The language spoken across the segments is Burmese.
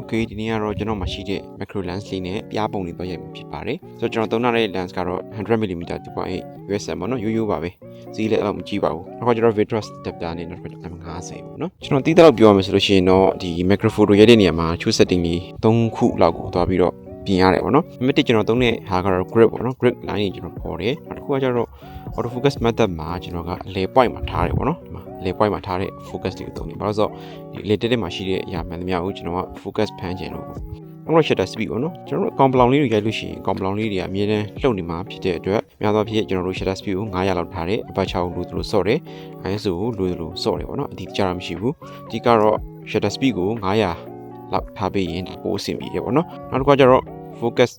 Okay ဒီနေ့ကတော့ကျွန်တော်မှရှိတဲ့ macro lens လေးနဲ့ပြားပုံလေးတော့ရိုက်မှာဖြစ်ပါတယ်ဆိုတော့ကျွန်တော်သုံးထားတဲ့ lens ကတော့ 100mm 2.8 USM ပေါ့နော်ရိုးပါပဲဈေးလည်းအဲ့လိုမကြီးပါဘူးနောက်ကျွန်တော် Vitrus adapter နဲ့နောက်ကျွန်တော် M50 ပေါ့နော်ကျွန်တော်တီးတဲ့လောက်ပြောရမယ်ဆိုလို့ရှိရင်တော့ဒီ macro photo ရိုက်တဲ့နေရာမှာ shoot setting လေး3ခုလောက်ကိုသွားပြီးတော့ပြင်ရတယ်ပေါ့နော်။ကျွန်တော်သုံးတဲ့ဟာကတော့ grip ပေါ့နော် grip line ကြီးကျွန်တော်ပေါ်တယ်။နောက်တစ်ခုကကျတော့ auto focus method မှာကျွန်တော်ကအလဲ point မှာထားတယ်ပေါ့နော်။ဒီမှာလဲ point မှာထားတဲ့ focus တွေကိုသုံးနေ။ဘာလို့ဆိုတော့ဒီ related မှာရှိတဲ့အရာမှန်သမျှကိုကျွန်တော်က focus ဖမ်းချင်လို့။နောက် shutter speed ပေါ့နော်။ကျွန်တော်တို့ compound လေးတွေရိုက်လို့ရှိရင် compound လေးတွေကအမြဲတမ်းလှုပ်နေမှာဖြစ်တဲ့အတွက်များသောအားဖြင့်ကျွန်တော်တို့ shutter speed ကို900လောက်ထားတယ်။ aperture ကိုလိုသလိုဆော့တယ်။ ISO ကိုလိုသလိုဆော့တယ်ပေါ့နော်။အဒီကြားမရှိဘူး။ဒီကတော့ shutter speed ကို900လောက်ထားပေးရင်ပိုအဆင်ပြေတယ်ပေါ့နော်။နောက်တစ်ခါကျတော့focus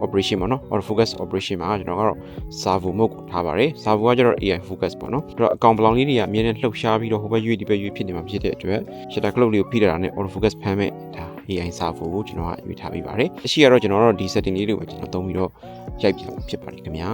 operation ပေါ့နော် auto focus operation မှာကျွန်တော်ကတော့ servo mode ကိုထားပါတယ် servo ကကျတော့ AI focus ပေါ့နော်အဲ့တော့အကောင်ပလောင်လေးတွေကအမြဲတမ်းလှုပ်ရှားပြီးတော့ဟိုဘက်ရွေ့ဒီဘက်ရွေ့ဖြစ်နေမှာဖြစ်တဲ့အတွက် shutter clock လေးကိုဖိတာနဲ့ auto focus ဖမ်းမဲ့ဒါ AI servo ကိုကျွန်တော်ကရွေးထားပေးပါတယ်အရှိကတော့ကျွန်တော်တို့ဒီ setting လေးတွေကိုကျွန်တော်သုံးပြီးတော့ရိုက်ပြဖြစ်ပါတယ်ခင်ဗျာ